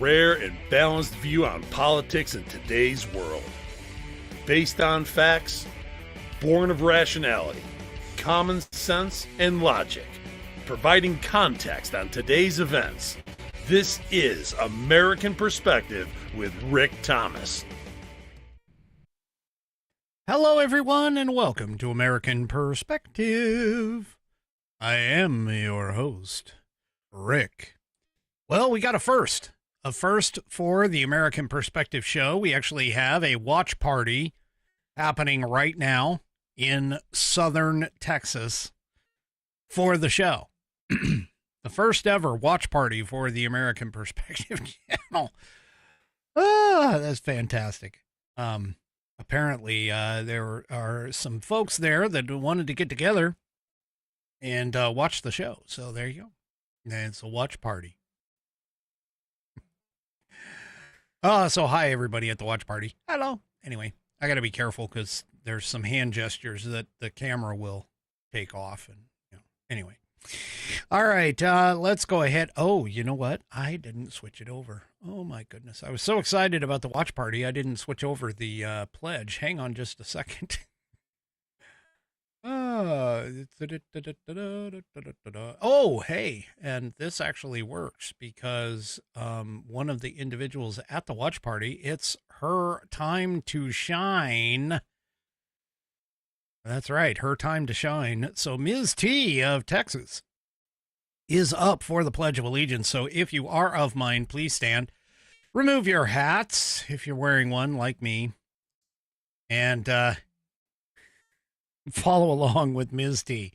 rare and balanced view on politics in today's world. Based on facts, born of rationality, common sense, and logic, providing context on today's events. This is American Perspective with Rick Thomas. Hello, everyone, and welcome to American Perspective. I am your host, Rick. Well, we got a first for the American Perspective show. We actually have a watch party happening right now in southern Texas for the show. The first ever watch party for the American Perspective channel. Ah, that's fantastic. Apparently, there are some folks there that wanted to get together and watch the show. So there you go. And it's a watch party. So hi, everybody at the watch party. Hello. Anyway, I got to be careful because there's some hand gestures that the camera will take off. And anyway. All right, let's go ahead. Oh, you know what? I didn't switch it over. Oh, my goodness. I was so excited about the watch party, I didn't switch over the pledge. Hang on just a second. Oh, hey, and this actually works because one of the individuals at the watch party, it's her time to shine. That's right, her time to shine. So Ms. T of Texas is up for the Pledge of Allegiance. So if you are of mind, please stand. Remove your hats if you're wearing one like me. And follow along with Ms. T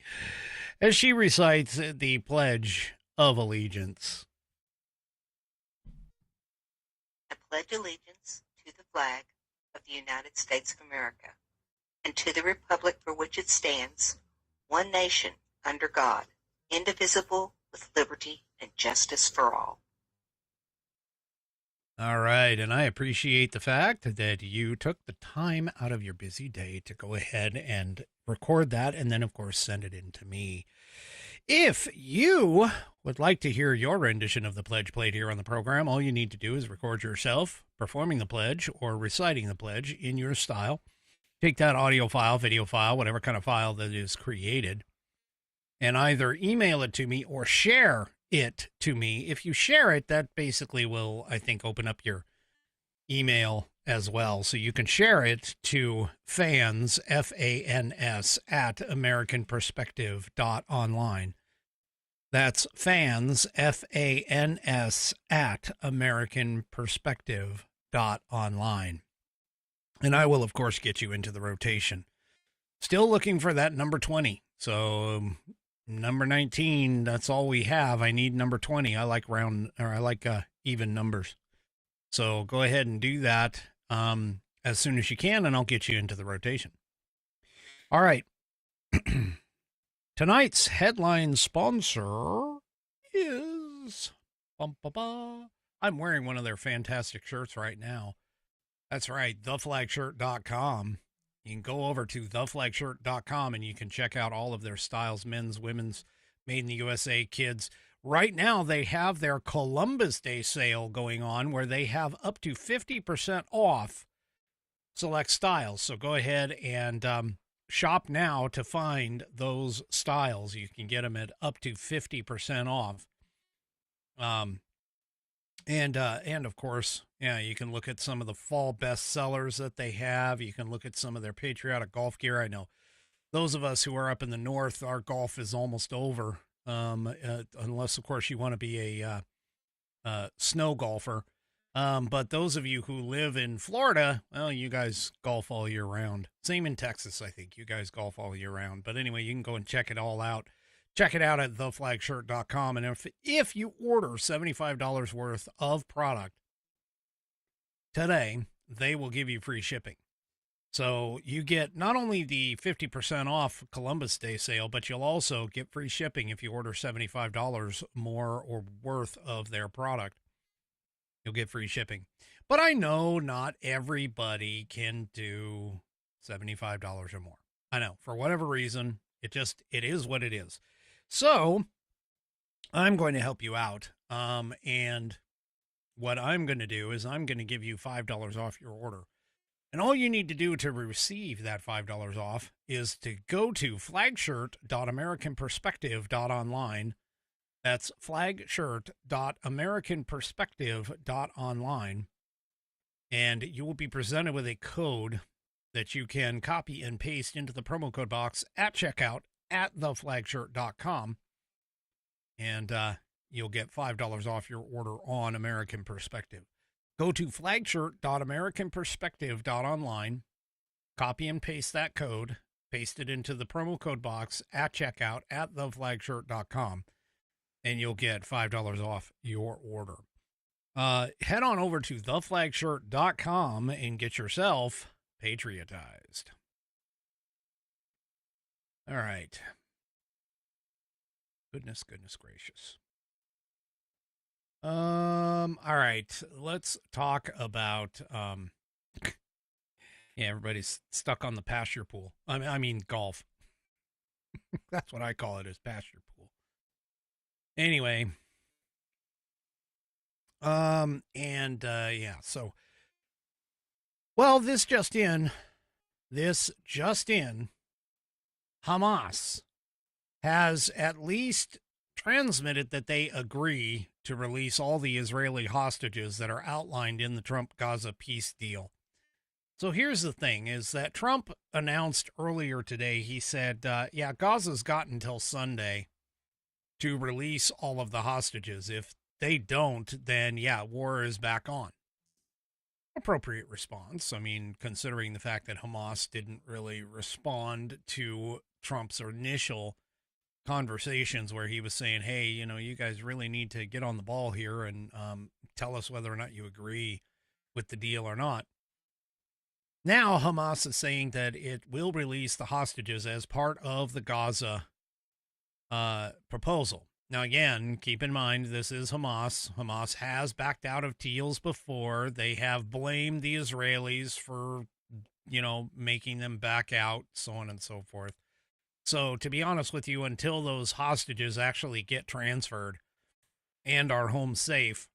as she recites the Pledge of Allegiance. I pledge allegiance to the flag of the United States of America and to the republic for which it stands, one nation, under God, indivisible, with liberty and justice for all. All right, and I appreciate the fact that you took the time out of your busy day to go ahead and record that, and then, of course, send it in to me. If you would like to hear your rendition of the pledge played here on the program, all you need to do is record yourself performing the pledge or reciting the pledge in your style. Take that audio file, video file, whatever kind of file that is created, and either email it to me or share it to me. If you share it, that basically will, I think, open up your email as well. So you can share it to fans, F-A-N-S, at americanperspective.online. That's fans, F-A-N-S, at americanperspective.online. And I will, of course, get you into the rotation. Still looking for that number 20. So number 19, that's all we have. I need number 20. I like even numbers. So go ahead and do that as soon as you can, and I'll get you into the rotation. All right. Tonight's headline sponsor is... I'm wearing one of their fantastic shirts right now. That's right, theflagshirt.com. You can go over to theflagshirt.com and you can check out all of their styles, men's, women's, made in the USA, kids. Right now, they have their Columbus Day sale going on where they have up to 50% off select styles. So go ahead and shop now to find those styles. You can get them at up to 50% off. And of course, yeah, you can look at some of the fall bestsellers that they have. You can look at some of their patriotic golf gear. I know those of us who are up in the north, our golf is almost over, unless, of course, you want to be a snow golfer. But those of you who live in Florida, well, you guys golf all year round. Same in Texas, I think. You guys golf all year round. But anyway, you can go and check it all out. Check it out at theflagshirt.com. And if you order $75 worth of product today, they will give you free shipping. So you get not only the 50% off Columbus Day sale, but you'll also get free shipping if you order $75 more or worth of their product. You'll get free shipping. But I know not everybody can do $75 or more. I know, for whatever reason, it is what it is. So I'm going to help you out. And what I'm going to do is I'm going to give you $5 off your order. And all you need to do to receive that $5 off is to go to flagshirt.americanperspective.online. That's flagshirt.americanperspective.online. And you will be presented with a code that you can copy and paste into the promo code box at checkout at theflagshirt.com. And you'll get $5 off your order on American Perspective. Go to flagshirt.americanperspective.online, copy and paste that code, paste it into the promo code box at checkout at theflagshirt.com, and you'll get $5 off your order. Head on over to theflagshirt.com and get yourself patriotized. All right. Goodness gracious. All right, let's talk about, everybody's stuck on the pasture pool. I mean golf. That's what I call it, is pasture pool. Anyway, so, well, this just in, Hamas has at least transmitted that they agree to release all the Israeli hostages that are outlined in the Trump-Gaza peace deal. So here's the thing, is that Trump announced earlier today, he said, Gaza's got until Sunday to release all of the hostages. If they don't, then, war is back on. Appropriate response. I mean, considering the fact that Hamas didn't really respond to Trump's initial conversations where he was saying, hey, you guys really need to get on the ball here and tell us whether or not you agree with the deal or not. Now Hamas is saying that it will release the hostages as part of the Gaza proposal. Now, again, keep in mind, this is Hamas. Hamas has backed out of deals before. They have blamed the Israelis for, making them back out, so on and so forth. So, to be honest with you, until those hostages actually get transferred and are home safe,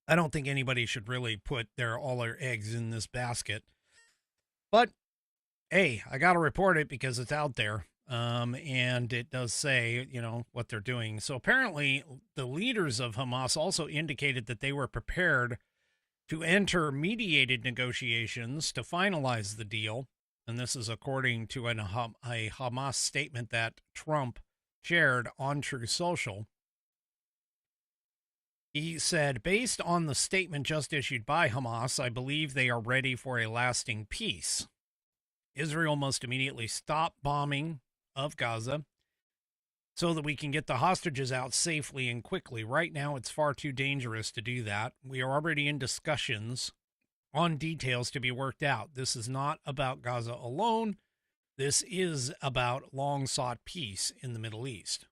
I don't think anybody should really put all their eggs in this basket. But, hey, I got to report it because it's out there. And it does say, what they're doing. So apparently the leaders of Hamas also indicated that they were prepared to enter mediated negotiations to finalize the deal. And this is according to a Hamas statement that Trump shared on Truth Social. He said, based on the statement just issued by Hamas, I believe they are ready for a lasting peace. Israel must immediately stop bombing of Gaza so that we can get the hostages out safely and quickly. Right now, it's far too dangerous to do that. We are already in discussions on details to be worked out. This is not about Gaza alone. This is about long-sought peace in the Middle East.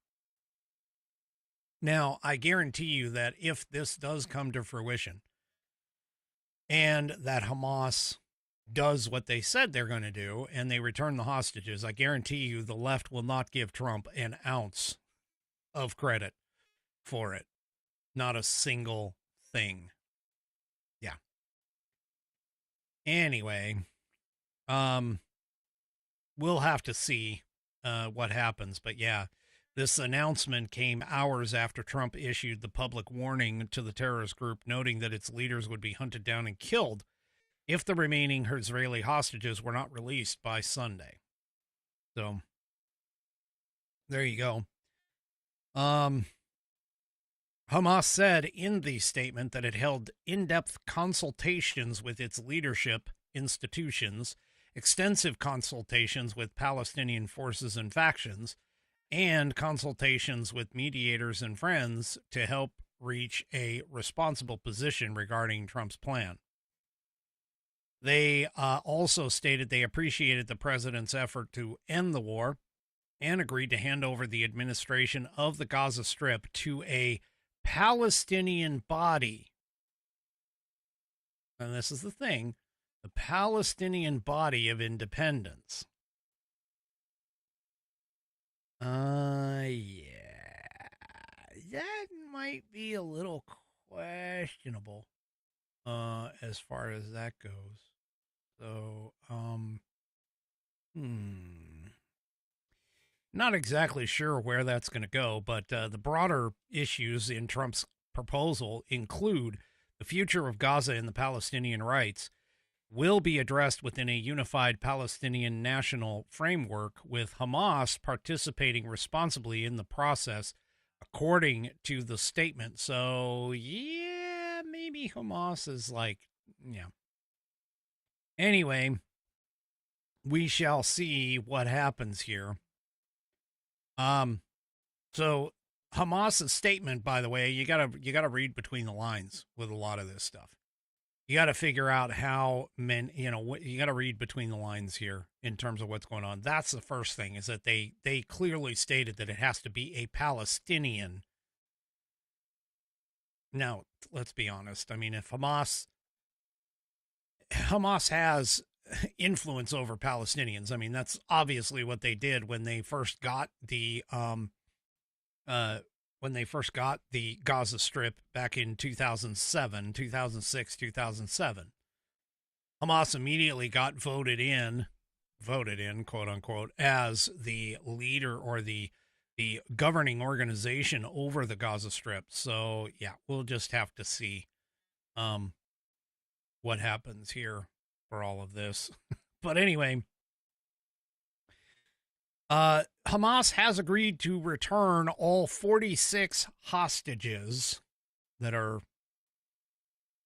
Now, I guarantee you that if this does come to fruition and that Hamas does what they said they're going to do and they return the hostages, I guarantee you the left will not give Trump an ounce of credit for it. Not a single thing. Yeah. Anyway, we'll have to see what happens. But yeah, this announcement came hours after Trump issued the public warning to the terrorist group, noting that its leaders would be hunted down and killed if the remaining Israeli hostages were not released by Sunday. So, there you go. Hamas said in the statement that it held in-depth consultations with its leadership institutions, extensive consultations with Palestinian forces and factions, and consultations with mediators and friends to help reach a responsible position regarding Trump's plan. They also stated they appreciated the president's effort to end the war and agreed to hand over the administration of the Gaza Strip to a Palestinian body. And this is the thing, the Palestinian Body of Independence. Yeah, that might be a little questionable as far as that goes. So, not exactly sure where that's going to go, but the broader issues in Trump's proposal include the future of Gaza and the Palestinian rights will be addressed within a unified Palestinian national framework, with Hamas participating responsibly in the process, according to the statement. So, yeah, maybe Hamas is like, yeah. Anyway, we shall see what happens here. So Hamas's statement, by the way, you gotta read between the lines with a lot of this stuff. You got to figure out how you got to read between the lines here in terms of what's going on. That's the first thing, is that they clearly stated that it has to be a Palestinian. Now, let's be honest. I mean, if Hamas has influence over Palestinians, I mean, that's obviously what they did when they first got the Gaza Strip back in 2007, 2006, 2007. Hamas immediately got voted in, quote unquote, as the leader or the governing organization over the Gaza Strip. So yeah, we'll just have to see what happens here for all of this. But anyway, Hamas has agreed to return all 46 hostages that are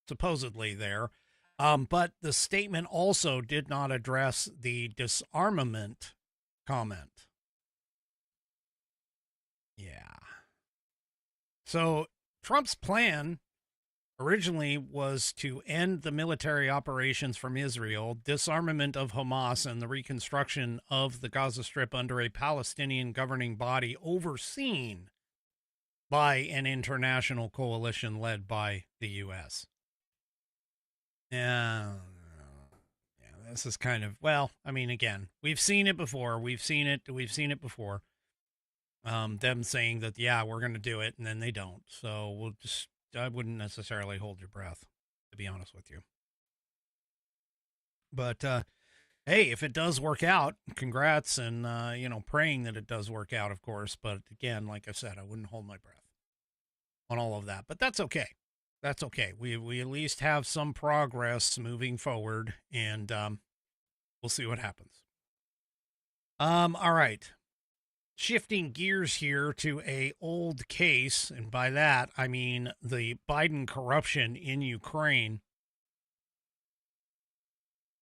supposedly there. But the statement also did not address the disarmament comment. Yeah. So Trump's plan originally was to end the military operations from Israel, disarmament of Hamas, and the reconstruction of the Gaza Strip under a Palestinian governing body overseen by an international coalition led by the U.S. Yeah, this is kind of, well, I mean, again, we've seen it before. We've seen it before. Them saying that, yeah, we're going to do it, and then they don't. So I wouldn't necessarily hold your breath, to be honest with you. But, hey, if it does work out, congrats, and, praying that it does work out, of course. But again, like I said, I wouldn't hold my breath on all of that. But that's okay. That's okay. We at least have some progress moving forward, and we'll see what happens. All right. Shifting gears here to a old case, and by that I mean the Biden corruption in Ukraine.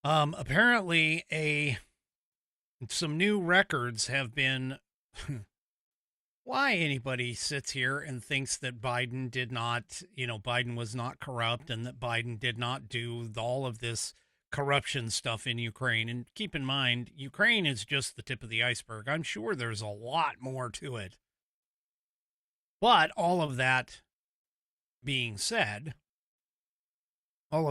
Apparently some new records have been why anybody sits here and thinks that Biden was not corrupt, and that Biden did not do all of this corruption stuff in Ukraine. And keep in mind, Ukraine is just the tip of the iceberg. I'm sure there's a lot more to it. But all of that being said, the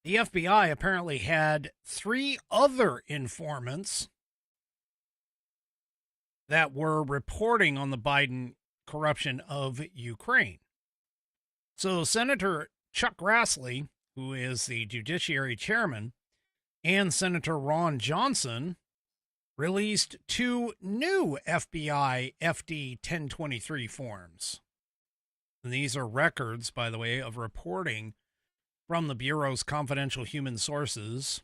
FBI apparently had 3 other informants that were reporting on the Biden corruption of Ukraine. So Senator Chuck Grassley, who is the Judiciary Chairman, and Senator Ron Johnson released 2 new FBI FD 1023 forms. And these are records, by the way, of reporting from the Bureau's confidential human sources.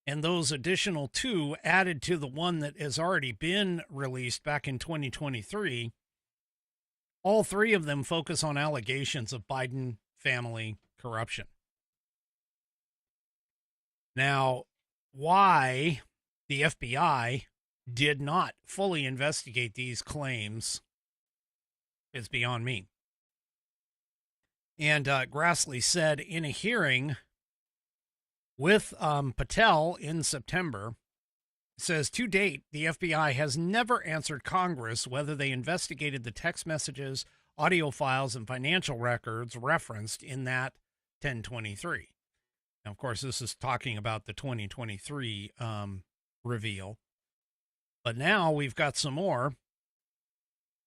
And those additional 2 added to the one that has already been released back in 2023. All 3 of them focus on allegations of Biden family corruption. Now, why the FBI did not fully investigate these claims is beyond me. And Grassley said in a hearing with Patel in September, says, to date, the FBI has never answered Congress whether they investigated the text messages, audio files, and financial records referenced in that 1023. Now, of course, this is talking about the 2023 reveal. But now we've got some more.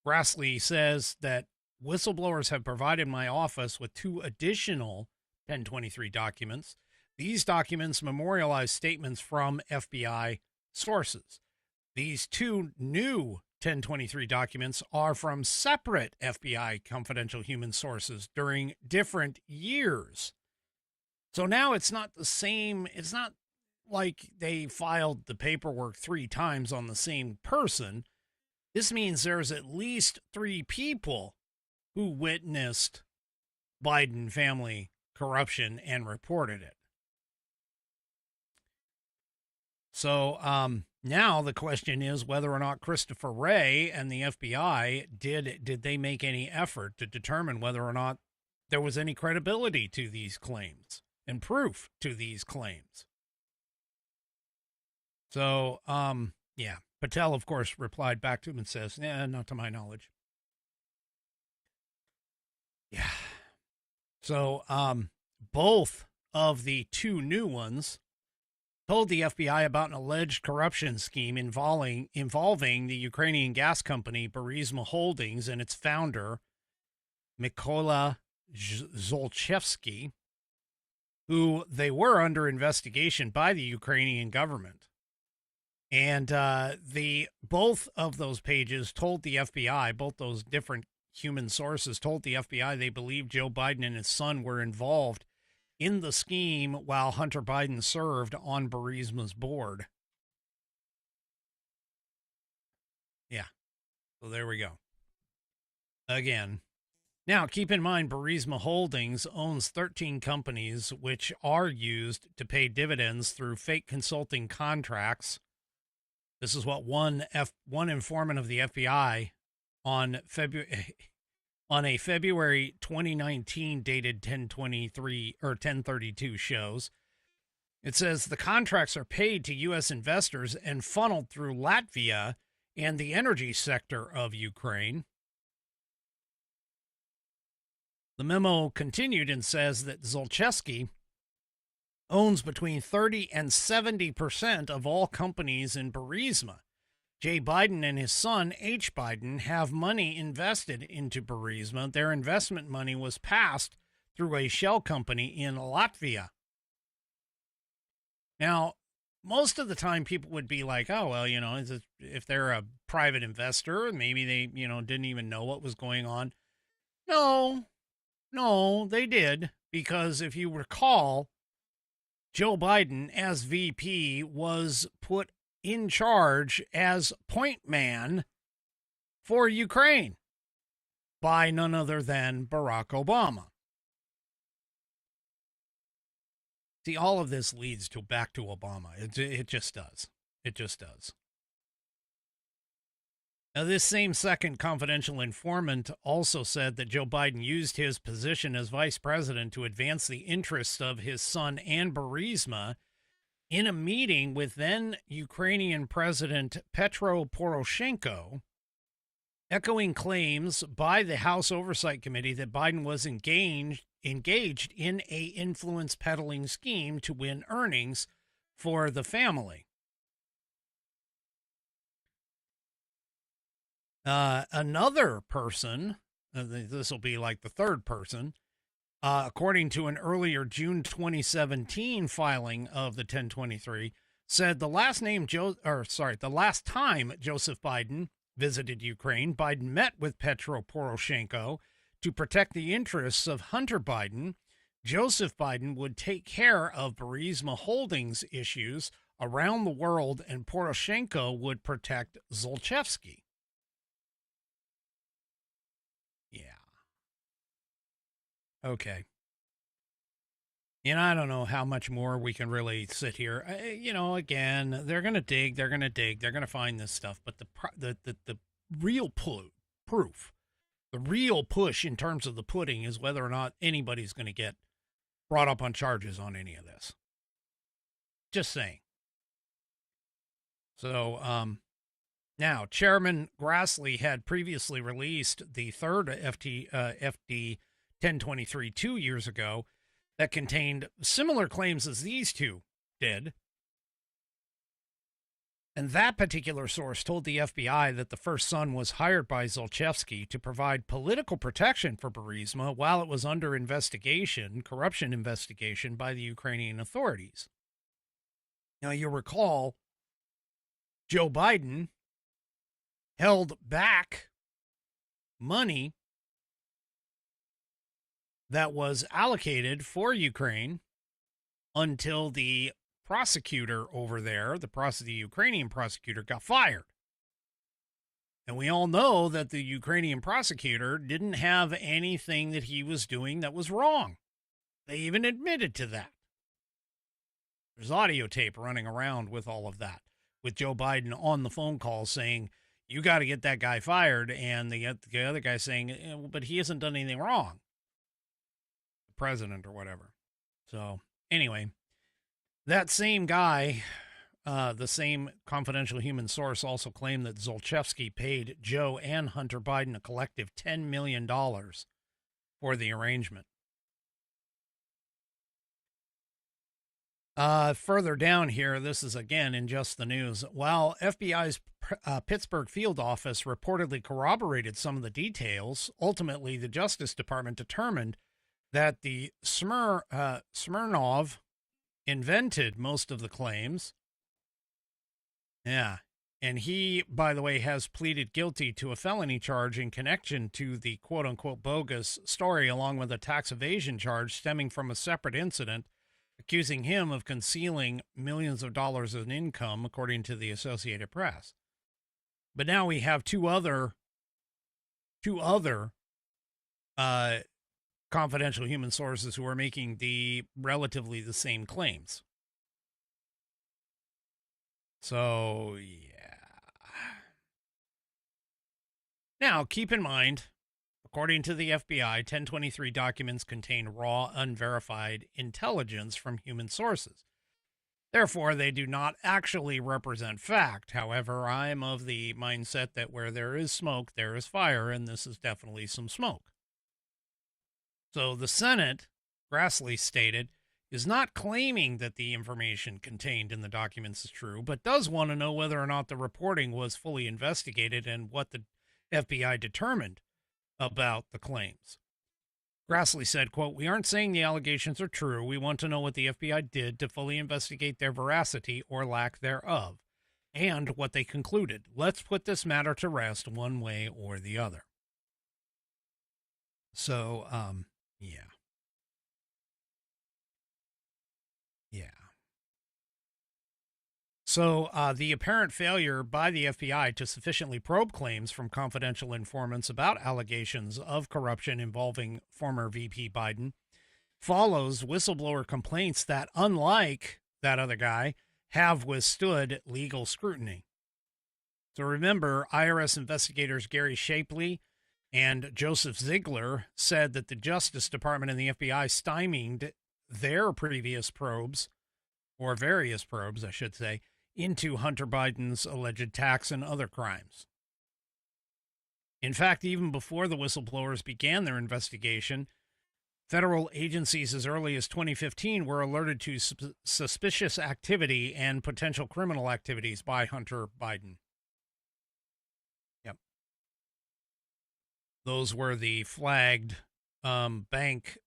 Grassley says that whistleblowers have provided my office with 2 additional 1023 documents. These documents memorialize statements from FBI sources. These 2 new 1023 documents are from separate FBI confidential human sources during different years. So now it's not the same. It's not like they filed the paperwork 3 times on the same person. This means there's at least 3 people who witnessed Biden family corruption and reported it. So now the question is whether or not Christopher Wray and the FBI did they make any effort to determine whether or not there was any credibility to these claims and proof to these claims. So, yeah, Patel, of course, replied back to him and says, not to my knowledge. Yeah. So, both of the 2 new ones told the FBI about an alleged corruption scheme involving the Ukrainian gas company Burisma Holdings and its founder, Mykola Zlochevsky, who they were under investigation by the Ukrainian government. And both of those pages told the FBI, both those different human sources told the FBI they believed Joe Biden and his son were involved in the scheme while Hunter Biden served on Burisma's board. Yeah. So there we go. Again. Now, keep in mind, Burisma Holdings owns 13 companies which are used to pay dividends through fake consulting contracts. This is what one informant of the FBI on a February 2019 dated 1023 or 1032 shows. It says the contracts are paid to U.S. investors and funneled through Latvia and the energy sector of Ukraine. The memo continued and says that Zlochevsky owns between 30 and 70% of all companies in Burisma. Jay Biden and his son, H. Biden, have money invested into Burisma. Their investment money was passed through a shell company in Latvia. Now, most of the time people would be like, oh, well, if they're a private investor, maybe they, didn't even know what was going on. No, they did. Because if you recall, Joe Biden, as VP, was put in charge as point man for Ukraine by none other than Barack Obama. See, all of this leads back to Obama. It just does. It just does. Now, this same second confidential informant also said that Joe Biden used his position as vice president to advance the interests of his son and Burisma in a meeting with then Ukrainian President Petro Poroshenko, echoing claims by the House Oversight Committee that Biden was engaged in a influence peddling scheme to win earnings for the family. Another person, this will be like the third person, according to an earlier June 2017 filing of the 1023, said the last time Joseph Biden visited Ukraine, Biden met with Petro Poroshenko to protect the interests of Hunter Biden. Joseph Biden would take care of Burisma Holdings issues around the world, and Poroshenko would protect Zlochevsky. Yeah. Okay. I don't know how much more we can really sit here. Again, they're going to dig, they're going to find this stuff. But the real proof, the real push in terms of the pudding is whether or not anybody's going to get brought up on charges on any of this. Just saying. So, now, Chairman Grassley had previously released the third FD 1023 2 years ago that contained similar claims as these two did. And that particular source told the FBI that the first son was hired by Zlochevsky to provide political protection for Burisma while it was under investigation, corruption investigation by the Ukrainian authorities. Now, you'll recall Joe Biden held back money that was allocated for Ukraine until the prosecutor over there, the Ukrainian prosecutor, got fired. And we all know that the Ukrainian prosecutor didn't have anything that he was doing that was wrong. They even admitted to that. There's audio tape running around with all of that, with Joe Biden on the phone call saying, you got to get that guy fired, and the other guy saying, but he hasn't done anything wrong. The president or whatever. So, anyway, that same guy, the same confidential human source, also claimed that Zlochevsky paid Joe and Hunter Biden a collective $10 million for the arrangement. Further down here, this is again in Just the News. While FBI's Pittsburgh field office reportedly corroborated some of the details, ultimately the Justice Department determined that the Smirnov invented most of the claims. Yeah. And he, by the way, has pleaded guilty to a felony charge in connection to the quote-unquote bogus story, along with a tax evasion charge stemming from a separate incident, accusing him of concealing millions of dollars in income, according to the Associated Press. But now we have two other confidential human sources who are making relatively the same claims. So, yeah. Now, keep in mind, according to the FBI, 1023 documents contain raw, unverified intelligence from human sources. Therefore, they do not actually represent fact. However, I'm of the mindset that where there is smoke, there is fire, and this is definitely some smoke. So the Senate, Grassley stated, is not claiming that the information contained in the documents is true, but does want to know whether or not the reporting was fully investigated and what the FBI determined about the claims. Grassley said, quote, "We aren't saying the allegations are true. We want to know what the FBI did to fully investigate their veracity or lack thereof, and what they concluded. Let's put this matter to rest one way or the other." So, yeah. Yeah. So the apparent failure by the FBI to sufficiently probe claims from confidential informants about allegations of corruption involving former VP Biden follows whistleblower complaints that, unlike that other guy, have withstood legal scrutiny. So remember, IRS investigators Gary Shapley and Joseph Ziegler said that the Justice Department and the FBI stymied their previous probes, or various probes, I should say, into Hunter Biden's alleged tax and other crimes. In fact, even before the whistleblowers began their investigation, federal agencies as early as 2015 were alerted to suspicious activity and potential criminal activities by Hunter Biden. Yep. Those were the flagged bank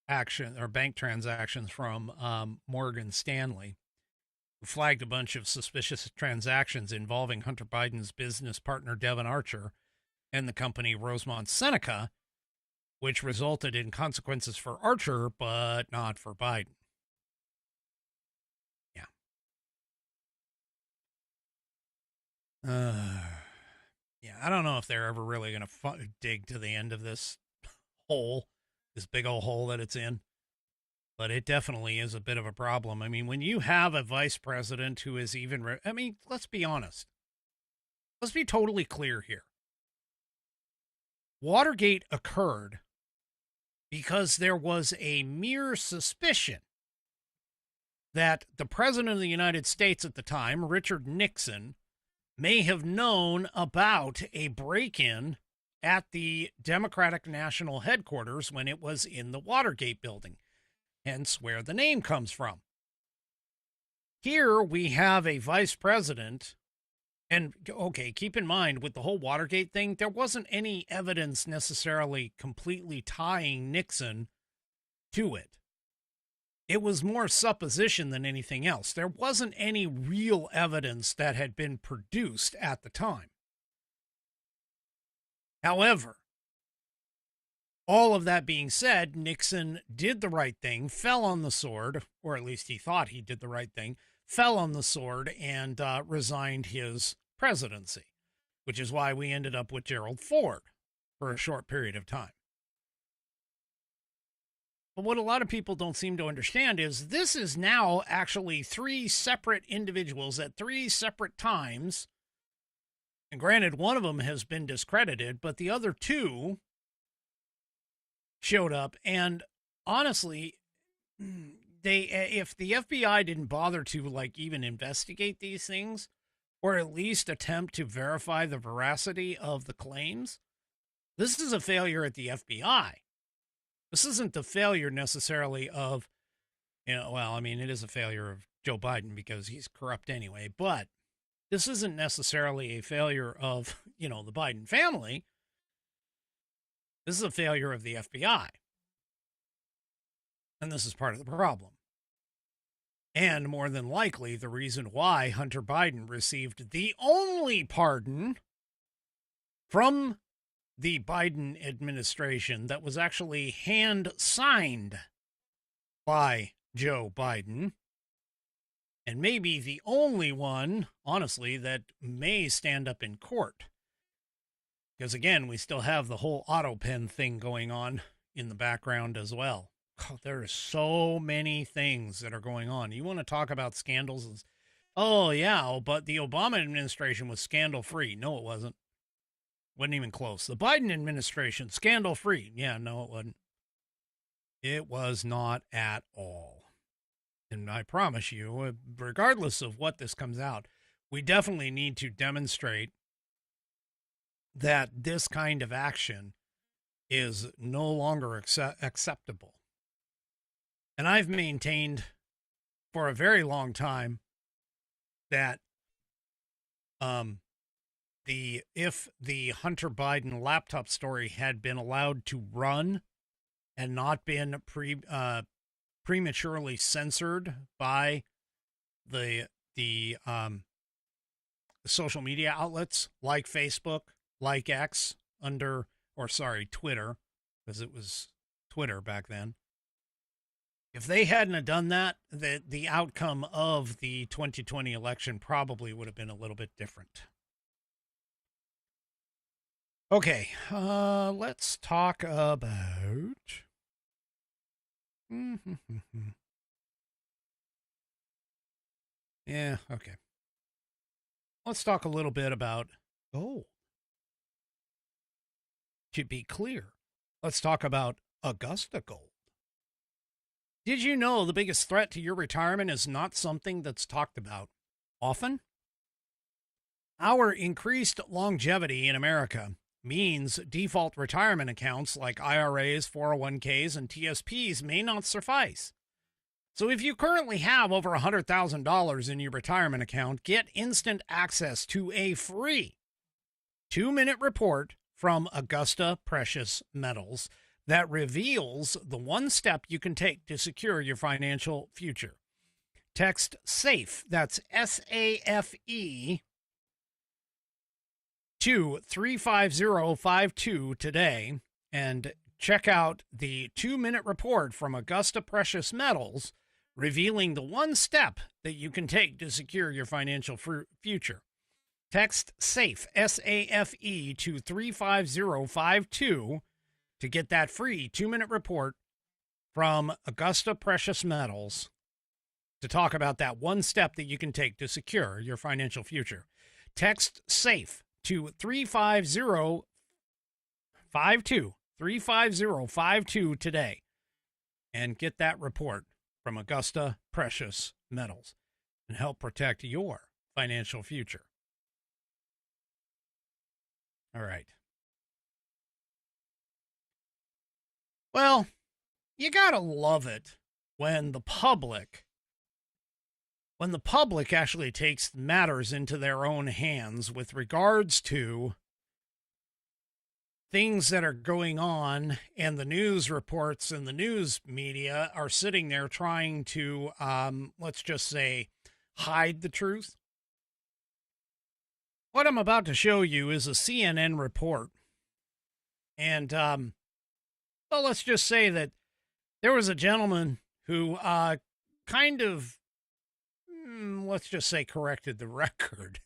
action or bank transactions from Morgan Stanley, who flagged a bunch of suspicious transactions involving Hunter Biden's business partner Devon Archer and the company Rosemont Seneca, which resulted in consequences for Archer, but not for Biden. Yeah. Yeah, I don't know if they're ever really going to dig to the end of this hole, this big old hole that it's in. But it definitely is a bit of a problem. I mean, when you have a vice president who is even, let's be honest. Let's be totally clear here. Watergate occurred because there was a mere suspicion that the president of the United States at the time, Richard Nixon, may have known about a break-in at the Democratic National Headquarters when it was in the Watergate building. Hence where the name comes from. Here we have a vice president. And okay, keep in mind with the whole Watergate thing, there wasn't any evidence necessarily completely tying Nixon to it. It was more supposition than anything else. There wasn't any real evidence that had been produced at the time. However, all of that being said, Nixon did the right thing, fell on the sword, or at least he thought he did the right thing, fell on the sword and resigned his presidency, which is why we ended up with Gerald Ford for a short period of time. But what a lot of people don't seem to understand is this is now actually three separate individuals at three separate times. And granted, one of them has been discredited, but the other two showed up. And honestly, if the FBI didn't bother to even investigate these things, or at least attempt to verify the veracity of the claims, this is a failure at the FBI. This isn't the failure necessarily of, it is a failure of Joe Biden because he's corrupt anyway, but this isn't necessarily a failure of, the Biden family. This is a failure of the FBI. And this is part of the problem. And more than likely, the reason why Hunter Biden received the only pardon from the Biden administration that was actually hand-signed by Joe Biden, and maybe the only one, honestly, that may stand up in court. Because, again, we still have the whole auto pen thing going on in the background as well. There are so many things that are going on. You want to talk about scandals? Oh, yeah, but the Obama administration was scandal-free. No, it wasn't. Wasn't even close. The Biden administration, scandal-free. Yeah, no, it wasn't. It was not at all. And I promise you, regardless of what this comes out, we definitely need to demonstrate that this kind of action is no longer acceptable. And I've maintained for a very long time that if the Hunter Biden laptop story had been allowed to run and not been prematurely censored by the social media outlets like Facebook, like X, Twitter, because it was Twitter back then. If they hadn't have done that, the outcome of the 2020 election probably would have been a little bit different. Okay, let's talk about... Yeah, okay. Let's talk a little bit about gold. To be clear, let's talk about Augusta Gold. Did you know the biggest threat to your retirement is not something that's talked about often? Our increased longevity in America means default retirement accounts like IRAs, 401ks, and TSPs may not suffice. So if you currently have over $100,000 in your retirement account, get instant access to a free 2-minute report from Augusta Precious Metals that reveals the one step you can take to secure your financial future. Text SAFE, that's SAFE, to 35052 today and check out the 2-minute report from Augusta Precious Metals revealing the one step that you can take to secure your financial future. Text SAFE, SAFE, to 35052 to get that free 2-minute report from Augusta Precious Metals to talk about that one step that you can take to secure your financial future. Text SAFE to 35052 today and get that report from Augusta Precious Metals and help protect your financial future. All right. Well, you gotta love it when the public when the public actually takes matters into their own hands with regards to things that are going on, and the news reports and the news media are sitting there trying to, let's just say, hide the truth. What I'm about to show you is a CNN report. And, well, let's just say that there was a gentleman who kind of, let's just say, corrected the record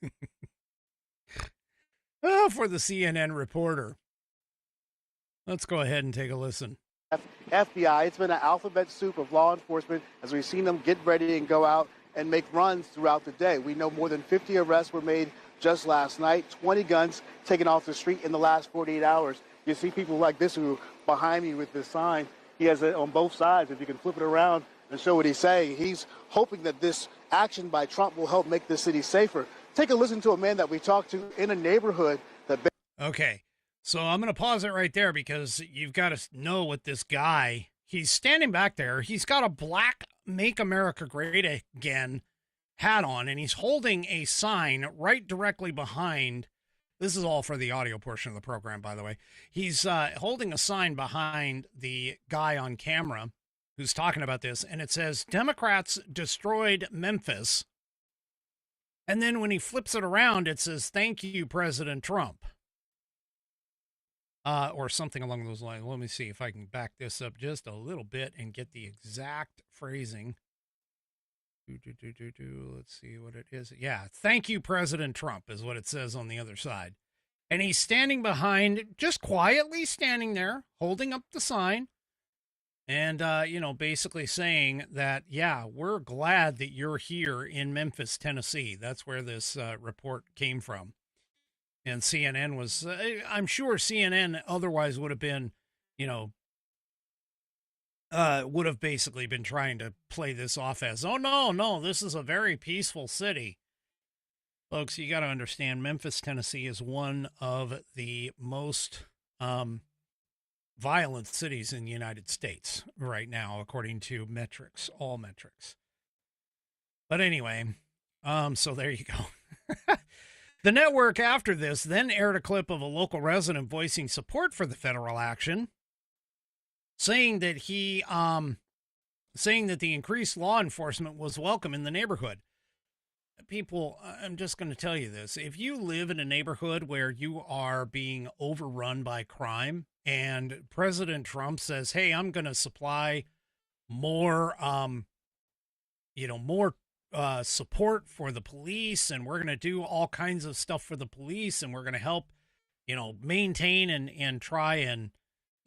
for the CNN reporter. Let's go ahead and take a listen. FBI, it's been an alphabet soup of law enforcement as we've seen them get ready and go out and make runs throughout the day. We know more than 50 arrests were made just last night, 20 guns taken off the street in the last 48 hours. You see people like this who behind me with this sign. He has it on both sides. If you can flip it around and show what he's saying, he's hoping that this action by Trump will help make the city safer. Take a listen to a man that we talked to in a neighborhood that... Okay. So I'm going to pause it right there because you've got to know what this guy, he's standing back there. He's got a black Make America Great Again hat on, and he's holding a sign right directly behind. This is all for the audio portion of the program, by the way. He's holding a sign behind the guy on camera who's talking about this, and it says, Democrats destroyed Memphis. And then when he flips it around, it says, thank you, President Trump. Or something along those lines. Let me see if I can back this up just a little bit and get the exact phrasing. Let's see what it is. Yeah, thank you, President Trump, is what it says on the other side. And he's standing behind, just quietly standing there, holding up the sign. And, basically saying that, yeah, we're glad that you're here in Memphis, Tennessee. That's where this report came from. And CNN was, I'm sure CNN otherwise would have been, would have basically been trying to play this off as, oh, no, this is a very peaceful city. Folks, you got to understand, Memphis, Tennessee is one of the most violent cities in the United States right now, according to metrics, all metrics. But anyway, so there you go. The network after this then aired a clip of a local resident voicing support for the federal action, saying that the increased law enforcement was welcome in the neighborhood. People, I'm just going to tell you this. If you live in a neighborhood where you are being overrun by crime and President Trump says, hey, I'm going to supply more, support for the police, and we're going to do all kinds of stuff for the police, and we're going to help, maintain and try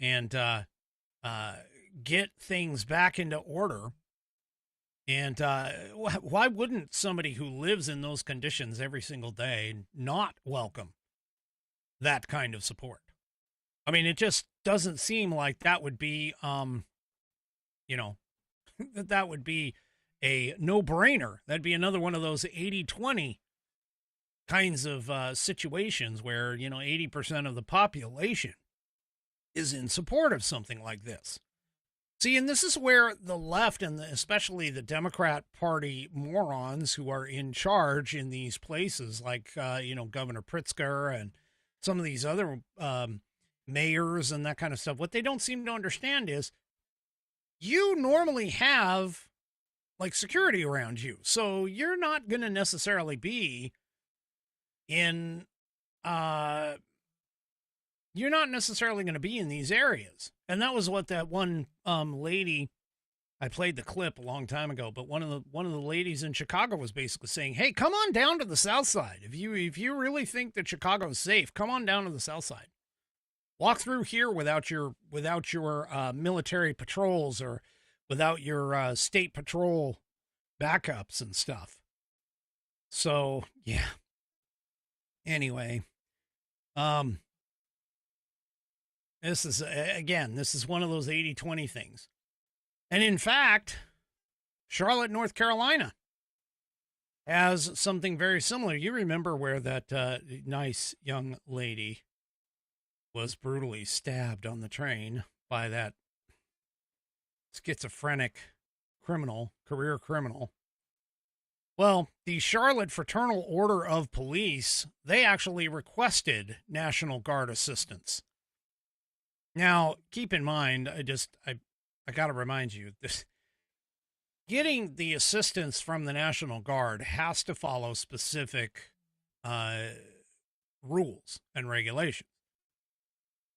and get things back into order. And why wouldn't somebody who lives in those conditions every single day not welcome that kind of support? I mean, it just doesn't seem like that would be, that would be a no-brainer. That'd be another one of those 80-20 kinds of situations where, 80% of the population is in support of something like this. See, and this is where the left and especially the Democrat Party morons who are in charge in these places, like, Governor Pritzker and some of these other mayors and that kind of stuff, what they don't seem to understand is you normally have like security around you. So you're not going to necessarily be in, you're not necessarily going to be in these areas. And that was what that one lady, I played the clip a long time ago, but one of the ladies in Chicago was basically saying, hey, come on down to the South Side. If you really think that Chicago is safe, come on down to the South Side. Walk through here without your military patrols or without your state patrol backups and stuff. So, yeah. Anyway, this is one of those 80-20 things. And in fact, Charlotte, North Carolina has something very similar. You remember where that nice young lady was brutally stabbed on the train by that schizophrenic criminal, career criminal. Well, the Charlotte Fraternal Order of Police, they actually requested National Guard assistance. Now, keep in mind, I got to remind you, getting the assistance from the National Guard has to follow specific rules and regulations.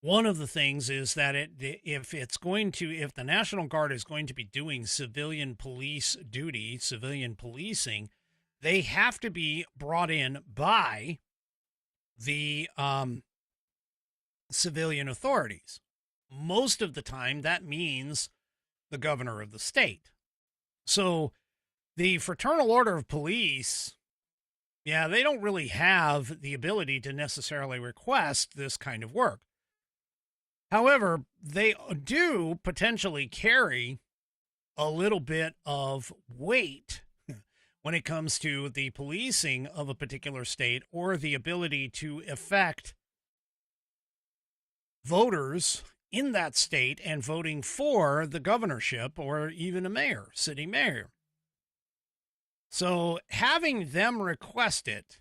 One of the things is that if the National Guard is going to be doing civilian police duty, civilian policing, they have to be brought in by the civilian authorities. Most of the time, that means the governor of the state. So the Fraternal Order of Police, yeah, they don't really have the ability to necessarily request this kind of work. However, they do potentially carry a little bit of weight when it comes to the policing of a particular state or the ability to affect voters in that state and voting for the governorship or even a mayor, city mayor. So having them request it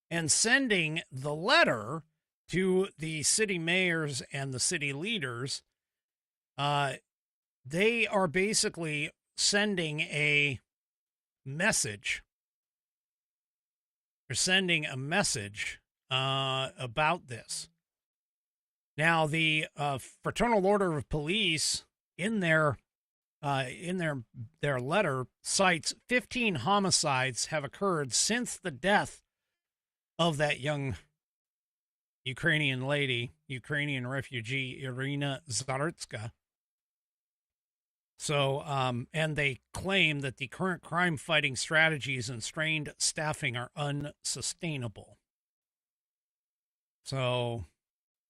and sending the letter to the city mayors and the city leaders, they are basically sending a message. They're sending a message about this. Now, the Fraternal Order of Police, in their letter, cites 15 homicides have occurred since the death of that young Ukrainian lady, Ukrainian refugee Irina Zarutska. So, and they claim that the current crime-fighting strategies and strained staffing are unsustainable. So,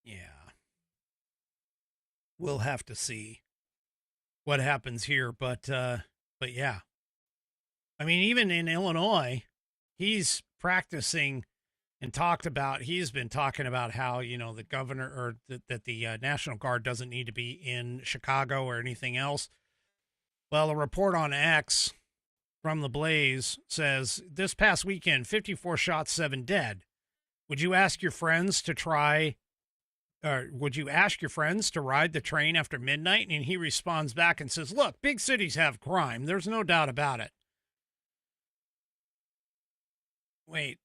yeah, we'll have to see what happens here. But yeah, I mean, even in Illinois, he's practicing and he's been talking about how, the governor or that the National Guard doesn't need to be in Chicago or anything else. Well, a report on X from the Blaze says this past weekend, 54 shots, 7 dead. Would you ask your friends to ride the train after midnight? And he responds back and says, look, big cities have crime. There's no doubt about it. Wait.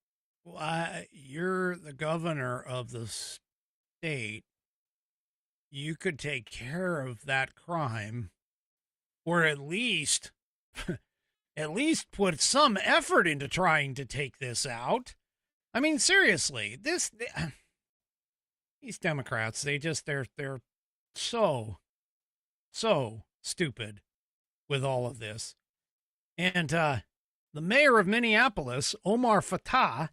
You're the governor of the state. You could take care of that crime, or at least put some effort into trying to take this out. I mean, seriously, these Democrats, they're so stupid with all of this. And the mayor of Minneapolis, Omar Fatah,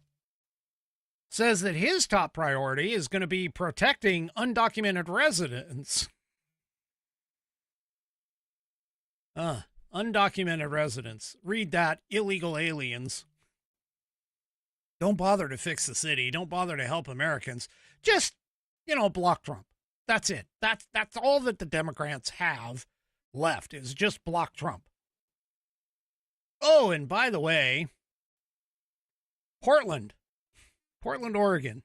says that his top priority is going to be protecting undocumented residents. Undocumented residents. Read that, illegal aliens. Don't bother to fix the city. Don't bother to help Americans. Just, block Trump. That's it. That's all that the Democrats have left is just block Trump. Oh, and by the way, Portland, Oregon.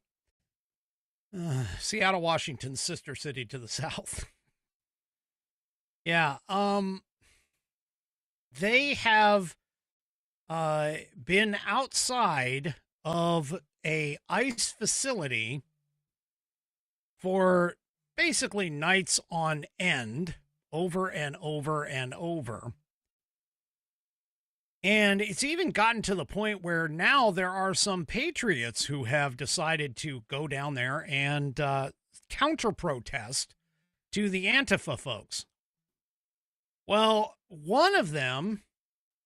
Seattle, Washington's sister city to the south. Yeah, they have been outside of a ICE facility for basically nights on end, over and over and over. And it's even gotten to the point where now there are some patriots who have decided to go down there and counter-protest to the Antifa folks. Well, one of them,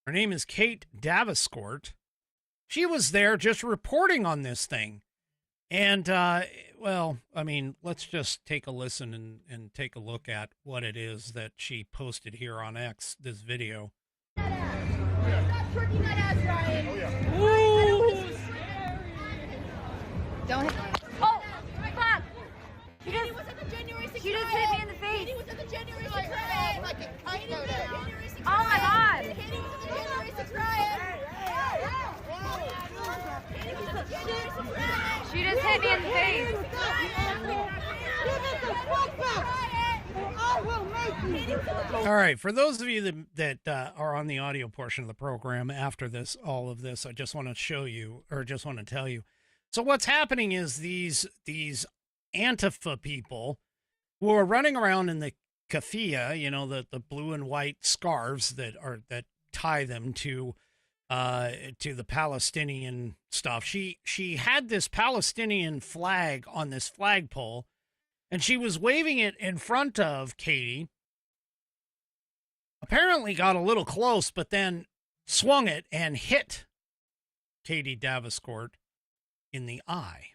her name is Kate Daviscourt, she was there just reporting on this thing. And, let's just take a listen and take a look at what it is that she posted here on X, this video. Stop tricking that ass, Ryan. Oh, yeah. Ooh. Don't hit me. Oh, fuck. He was at the January 6th. She just hit me in the face. He was at the January 6th riot. Oh, my God. He was at the January 6th riot. hit me in the face. All right, for those of you that are on the audio portion of the program after this, all of this, I just want to show you, or just want to tell you. So what's happening is these Antifa people who are running around in the keffiyeh, you know, the blue and white scarves that tie them to the Palestinian stuff. She had this Palestinian flag on this flagpole, and she was waving it in front of Katie. Apparently got a little close, but then swung it and hit Katie Davenport in the eye.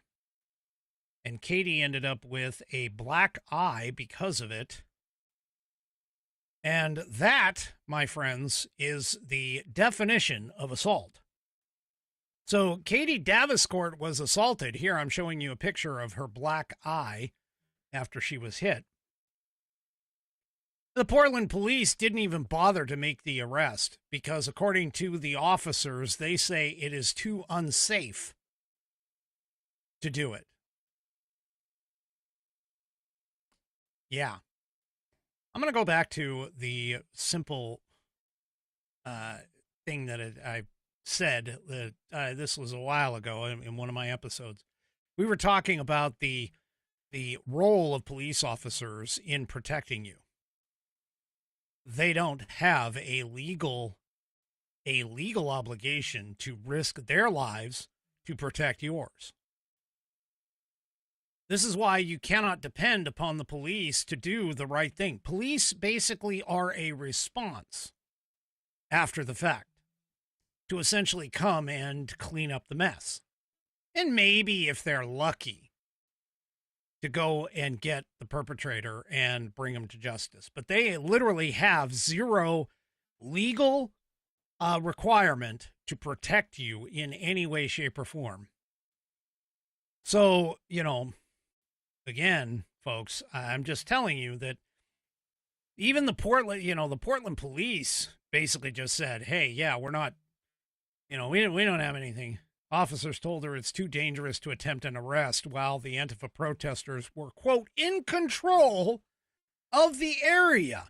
And Katie ended up with a black eye because of it. And that, my friends, is the definition of assault. So Katie Davenport was assaulted. Here I'm showing you a picture of her black eye after she was hit. The Portland police didn't even bother to make the arrest because, according to the officers, they say it is too unsafe to do it. Yeah. I'm going to go back to the simple thing that I said. This was a while ago in one of my episodes. We were talking about the role of police officers in protecting you. They don't have a legal obligation to risk their lives to protect yours. This is why you cannot depend upon the police to do the right thing. Police basically are a response after the fact to essentially come and clean up the mess. And maybe if they're lucky, to go and get the perpetrator and bring him to justice. But they literally have zero legal requirement to protect you in any way, shape, or form. So, you know, again, folks, I'm just telling you that even the Portland police basically just said, hey, yeah, we're not, we don't have anything. Officers told her it's too dangerous to attempt an arrest while the Antifa protesters were, quote, in control of the area.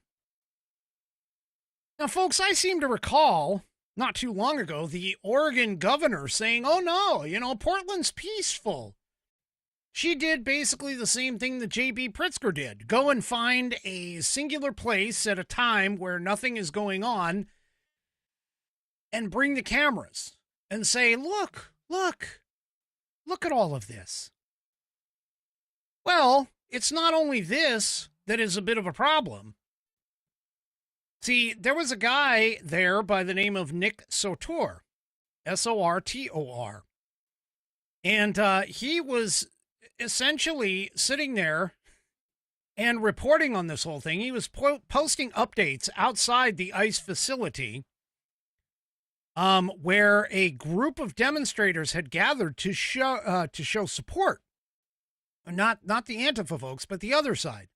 Now, folks, I seem to recall not too long ago the Oregon governor saying, oh, no, Portland's peaceful. She did basically the same thing that J.B. Pritzker did. Go and find a singular place at a time where nothing is going on and bring the cameras. And say, look at all of this. Well, it's not only this that is a bit of a problem. See, there was a guy there by the name of Nick Sotor, Sortor. And he was essentially sitting there and reporting on this whole thing. He was posting updates outside the ICE facility, where a group of demonstrators had gathered to show support. Not the Antifa folks, but the other side.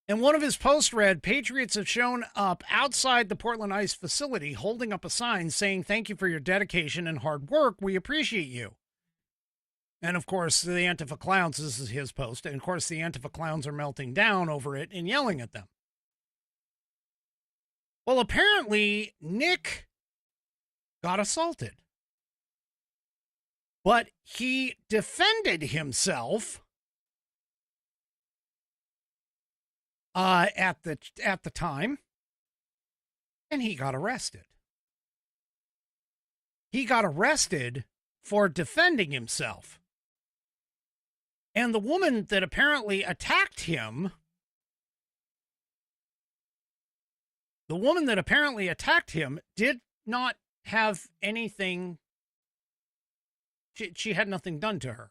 And one of his posts read, "Patriots have shown up outside the Portland ICE facility holding up a sign saying, 'Thank you for your dedication and hard work. We appreciate you.'" And of course, the Antifa clowns, this is his post, and of course the Antifa clowns are melting down over it and yelling at them. Well, apparently, Nick got assaulted. But he defended himself at the time, and he got arrested. He got arrested for defending himself. And the woman that apparently attacked him did not have anything. She had nothing done to her.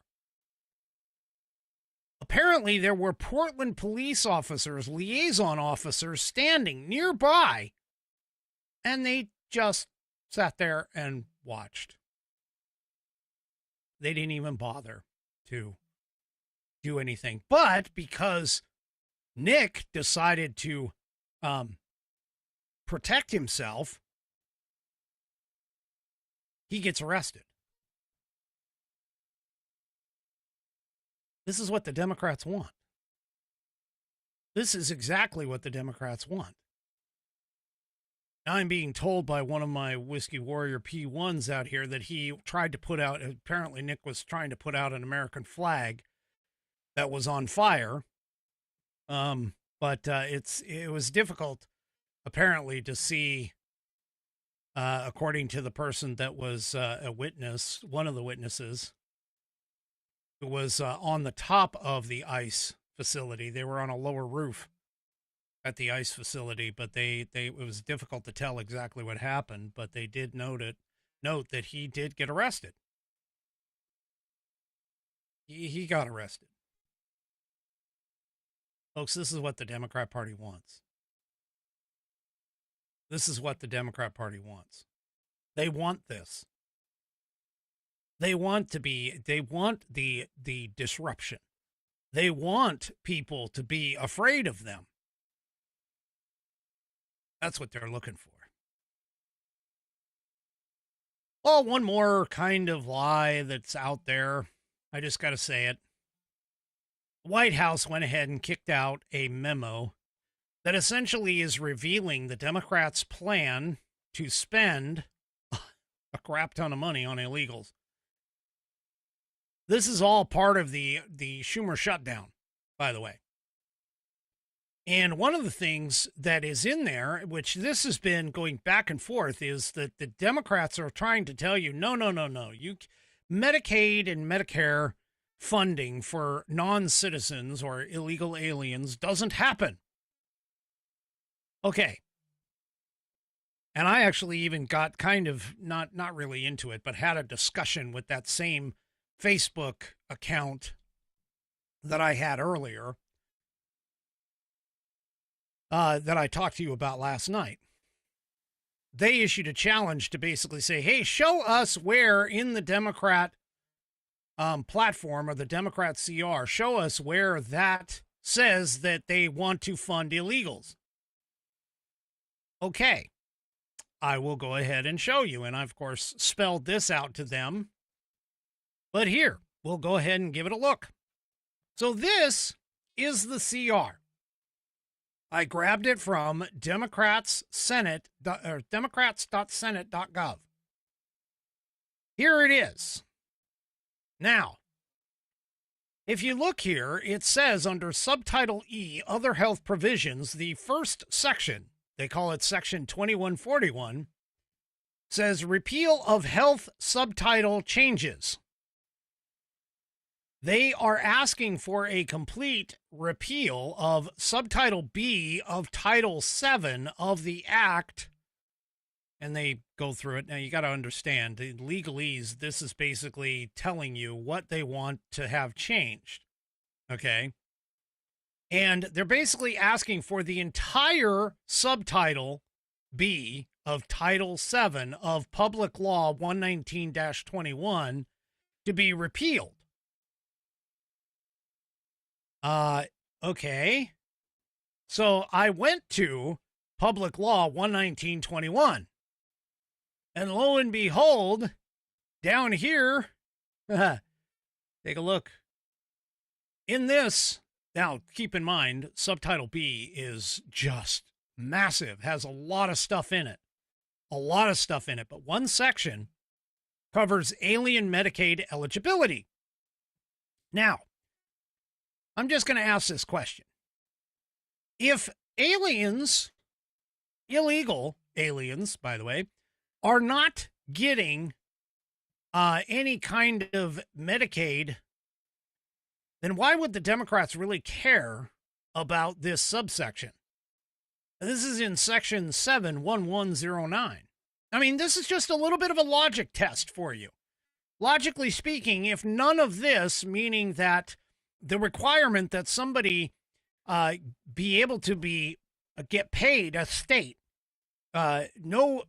Apparently, there were Portland police officers, liaison officers, standing nearby, and they just sat there and watched. They didn't even bother to do anything. But because Nick decided to protect himself, he gets arrested. This is what the Democrats want. This is exactly what the Democrats want. Now I'm being told by one of my Whiskey Warrior P1s out here that he tried to put out, apparently Nick was trying to put out an American flag that was on fire. But it was difficult, apparently, to see, according to the person that was a witness, one of the witnesses, who was on the top of the ice facility. They were on a lower roof at the ice facility, but it was difficult to tell exactly what happened, but they did note that he did get arrested. He got arrested. Folks, this is what the Democrat Party wants. This is what the Democrat Party wants. They want this. They want the disruption. They want people to be afraid of them. That's what they're looking for. Well, one more kind of lie that's out there. I just got to say it. The White House went ahead and kicked out a memo that essentially is revealing the Democrats' plan to spend a crap ton of money on illegals. This is all part of the Schumer shutdown, by the way. And one of the things that is in there, which this has been going back and forth, is that the Democrats are trying to tell you, no. Medicaid and Medicare funding for non-citizens or illegal aliens doesn't happen. Okay. And I actually even got kind of not really into it, but had a discussion with that same Facebook account that I had earlier, that I talked to you about last night. They issued a challenge to basically say, hey, show us where in the Democrat platform or the Democrat CR, show us where that says that they want to fund illegals. Okay, I will go ahead and show you. And I, of course, spelled this out to them. But here, we'll go ahead and give it a look. So this is the CR. I grabbed it from democrats.senate.gov. Here it is. Now, if you look here, it says under Subtitle E, Other Health Provisions, the first section, they call it Section 2141, says Repeal of Health Subtitle Changes. They are asking for a complete repeal of Subtitle B of Title 7 of the Act, and they go through it. Now, you got to understand, the legalese, this is basically telling you what they want to have changed, okay? And they're basically asking for the entire Subtitle B of Title 7 of Public Law 119-21 to be repealed. Okay. So I went to Public Law 119-21, and lo and behold, down here, take a look. In this, now keep in mind, Subtitle B is just massive, has a lot of stuff in it. But one section covers alien Medicaid eligibility. Now, I'm just going to ask this question. If aliens, illegal aliens, by the way, are not getting any kind of Medicaid, then why would the Democrats really care about this subsection? This is in Section 71109. I mean, this is just a little bit of a logic test for you. Logically speaking, if none of this, meaning that the requirement that somebody be able to get paid a state, no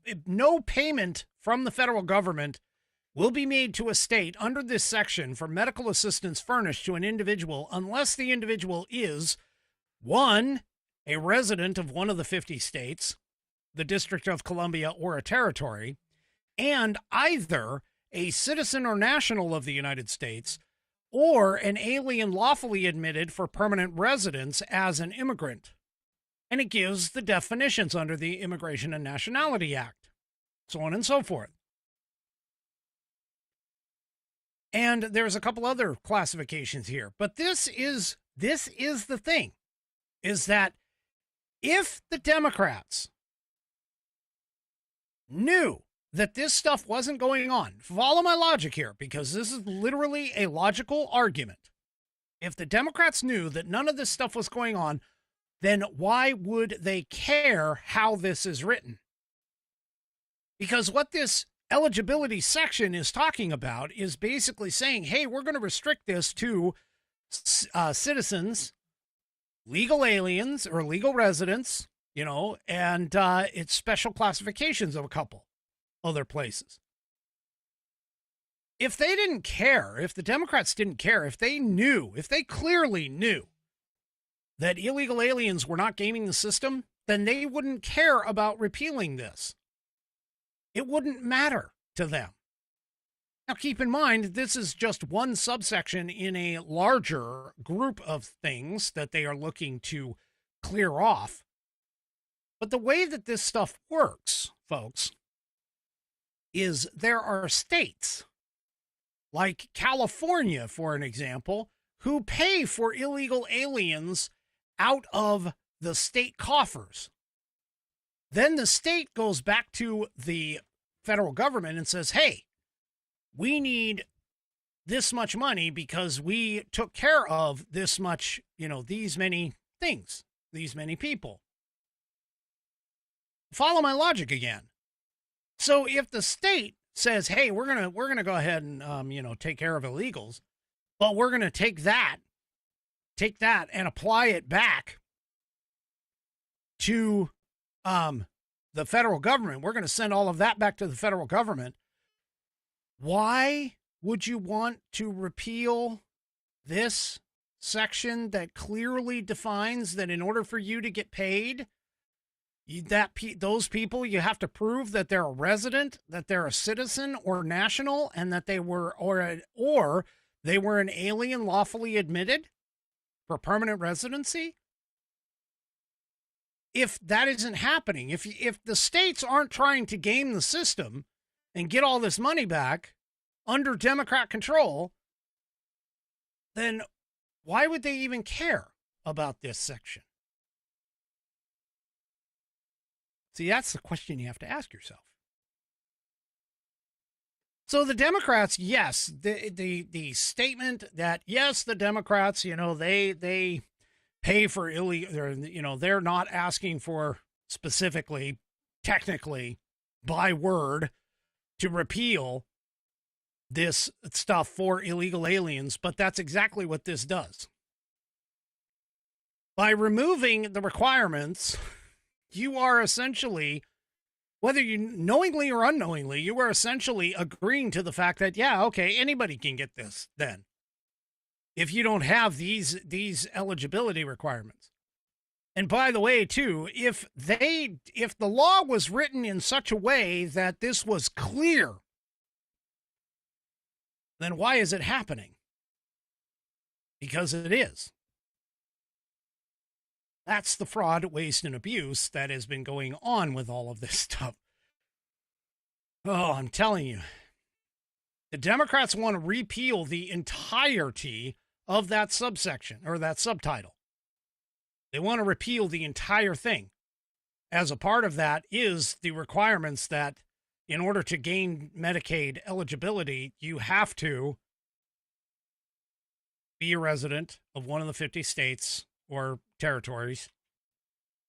payment from the federal government will be made to a state under this section for medical assistance furnished to an individual unless the individual is, one, a resident of one of the 50 states, the District of Columbia, or a territory, and either a citizen or national of the United States, or an alien lawfully admitted for permanent residence as an immigrant. And it gives the definitions under the Immigration and Nationality Act, so on and so forth. And there's a couple other classifications here, but this is the thing, is that if the Democrats knew that this stuff wasn't going on, follow my logic here, because this is literally a logical argument. If the Democrats knew that none of this stuff was going on, then why would they care how this is written? Because what this eligibility section is talking about is basically saying, hey, we're going to restrict this to citizens, legal aliens or legal residents, you know, and it's special classifications of a couple other places. If they didn't care, if the Democrats didn't care, if they knew, if they clearly knew that illegal aliens were not gaming the system, then they wouldn't care about repealing this. It wouldn't matter to them. Now, keep in mind, this is just one subsection in a larger group of things that they are looking to clear off. But the way that this stuff works, folks, is there are states like California, for an example, who pay for illegal aliens out of the state coffers. Then the state goes back to the federal government and says, hey, we need this much money because we took care of this much, you know, these many things, these many people. Follow my logic again. So if the state says, hey, we're going to go ahead and, you know, take care of illegals, but we're going to take that and apply it back to the federal government. We're going to send all of that back to the federal government. Why would you want to repeal this section that clearly defines that in order for you to get paid, those people, you have to prove that they're a resident, that they're a citizen or national, and that they were or they were an alien lawfully admitted for permanent residency? If that isn't happening, if the states aren't trying to game the system and get all this money back under Democrat control, then why would they even care about this section? See, that's the question you have to ask yourself. So the Democrats, yes, the statement that, yes, the Democrats, you know, they pay for illegal, you know, they're not asking for specifically, technically, by word, to repeal this stuff for illegal aliens, but that's exactly what this does. By removing the requirements, you are essentially, whether you knowingly or unknowingly, you are essentially agreeing to the fact that, yeah, okay, anybody can get this then, if you don't have these eligibility requirements. And by the way, too, if the law was written in such a way that this was clear, then why is it happening? Because it is. That's the fraud, waste, and abuse that has been going on with all of this stuff. Oh, I'm telling you. The Democrats want to repeal the entirety of that subsection or that subtitle. They want to repeal the entire thing. As a part of that is the requirements that in order to gain Medicaid eligibility, you have to be a resident of one of the 50 states or territories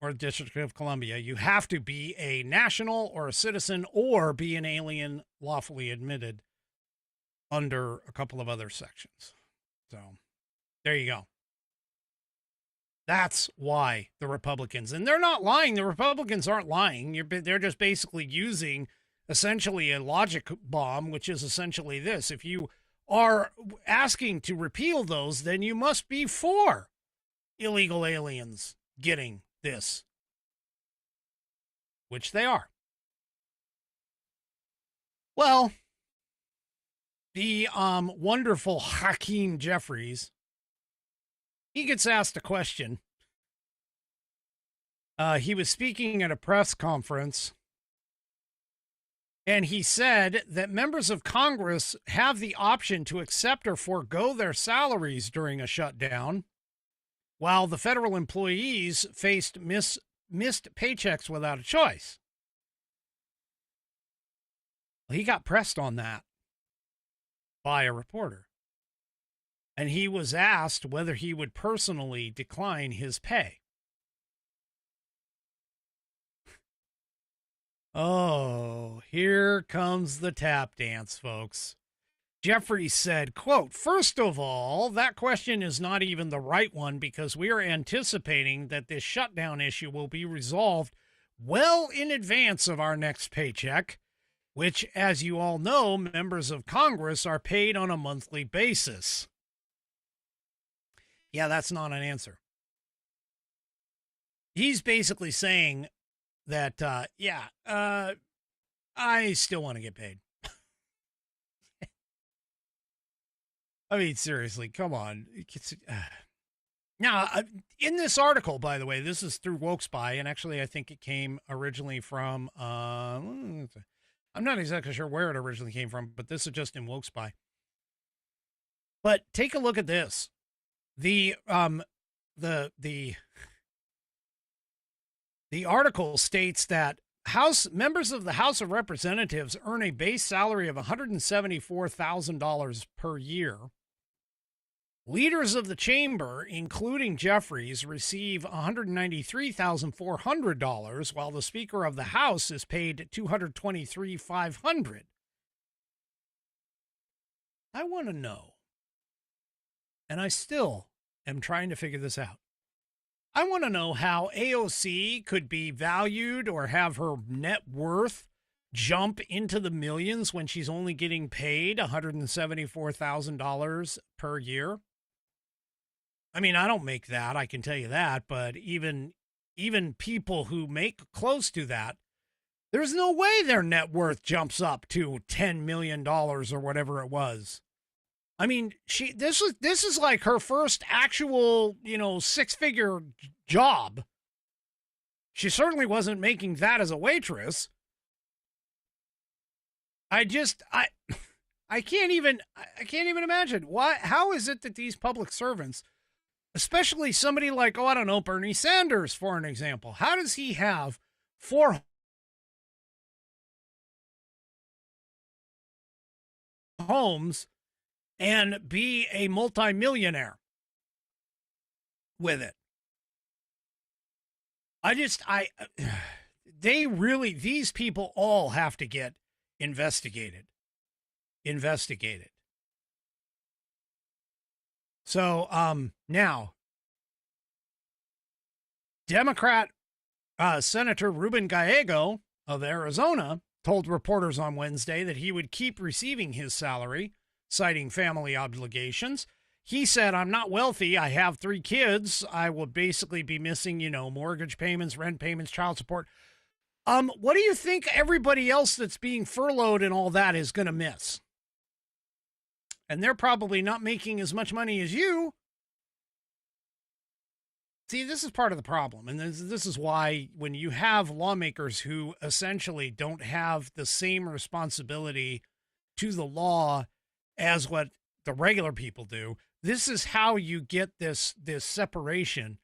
or the District of Columbia. You have to be a national or a citizen or be an alien lawfully admitted under a couple of other sections. So there you go. That's why the Republicans, and they're not lying. The Republicans aren't lying. They're just basically using essentially a logic bomb, which is essentially this. If you are asking to repeal those, then you must be for illegal aliens getting this, which they are. Well, The wonderful Hakeem Jeffries, he gets asked a question. He was speaking at a press conference, and he said that members of Congress have the option to accept or forego their salaries during a shutdown, while the federal employees faced missed paychecks without a choice. Well, he got pressed on that by a reporter, and he was asked whether he would personally decline his pay. Oh, here comes the tap dance, folks. Jeffrey said, quote, "First of all, that question is not even the right one because we are anticipating that this shutdown issue will be resolved well in advance of our next paycheck, which, as you all know, members of Congress are paid on a monthly basis." Yeah, that's not an answer. He's basically saying that, I still want to get paid. I mean, seriously, come on. Now, in this article, by the way, this is through WokeSpy, and actually I think it came originally from, I'm not exactly sure where it originally came from, but this is just in WokeSpy. But take a look at this. The article states that members of the House of Representatives earn a base salary of $174,000 per year. Leaders of the chamber, including Jeffries, receive $193,400, while the Speaker of the House is paid $223,500. I want to know, and I still am trying to figure this out. I want to know how AOC could be valued or have her net worth jump into the millions when she's only getting paid $174,000 per year. I mean, I don't make that, I can tell you that, but even people who make close to that, there's no way their net worth jumps up to $10 million or whatever it was. I mean, this is like her first actual, six-figure job. She certainly wasn't making that as a waitress. I can't even imagine how is it that these public servants, especially somebody like, Bernie Sanders, for an example, how does he have 4 homes and be a multimillionaire with it? These people all have to get investigated. So, now, Democrat Senator Ruben Gallego of Arizona told reporters on Wednesday that he would keep receiving his salary, citing family obligations. He said, "I'm not wealthy. I have 3 kids. I will basically be missing, mortgage payments, rent payments, child support." What do you think everybody else that's being furloughed and all that is going to miss? And they're probably not making as much money as you. See, this is part of the problem. And this is why when you have lawmakers who essentially don't have the same responsibility to the law as what the regular people do, this is how you get this separation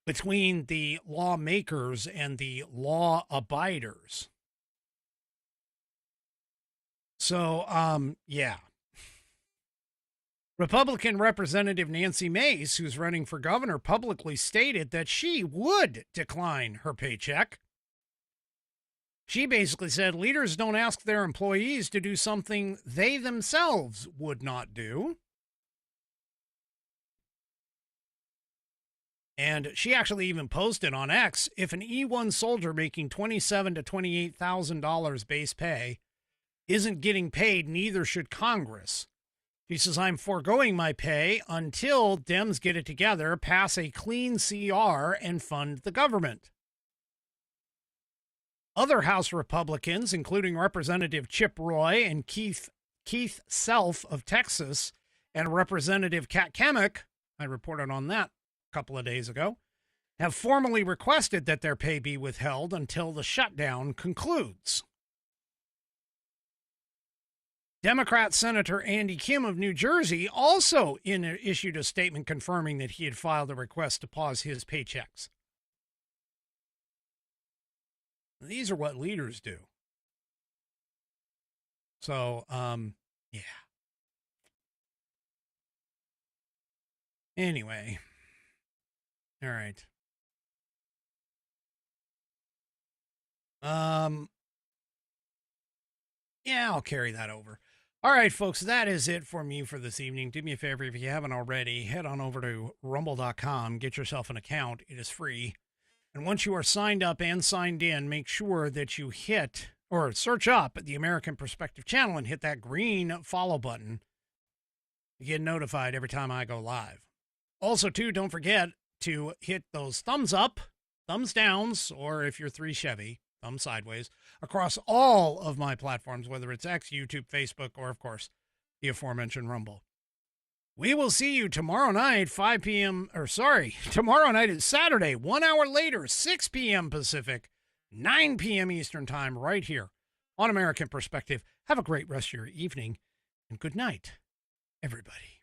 between the lawmakers and the law abiders. So, yeah. Republican Representative Nancy Mace, who's running for governor, publicly stated that she would decline her paycheck. She basically said leaders don't ask their employees to do something they themselves would not do. And she actually even posted on X, if an E1 soldier making $27,000 to $28,000 base pay isn't getting paid, neither should Congress. She says, "I'm foregoing my pay until Dems get it together, pass a clean CR, and fund the government." Other House Republicans, including Representative Chip Roy and Keith Keith Self of Texas and Representative Kat Kamek, I reported on that a couple of days ago, have formally requested that their pay be withheld until the shutdown concludes. Democrat Senator Andy Kim of New Jersey also issued a statement confirming that he had filed a request to pause his paychecks. These are what leaders do. So, yeah. Anyway. All right. Yeah, I'll carry that over. All right, folks, that is it for me for this evening. Do me a favor, if you haven't already, head on over to rumble.com, get yourself an account. It is free. And once you are signed up and signed in, make sure that you hit or search up the American Perspective channel and hit that green follow button to get notified every time I go live. Also, too, don't forget to hit those thumbs up, thumbs downs, or if you're 3 Chevy, thumb sideways, across all of my platforms, whether it's X, YouTube, Facebook, or, of course, the aforementioned Rumble. We will see you tomorrow night, tomorrow night is Saturday, 1 hour later, 6 p.m. Pacific, 9 p.m. Eastern Time, right here on American Perspective. Have a great rest of your evening, and good night, everybody.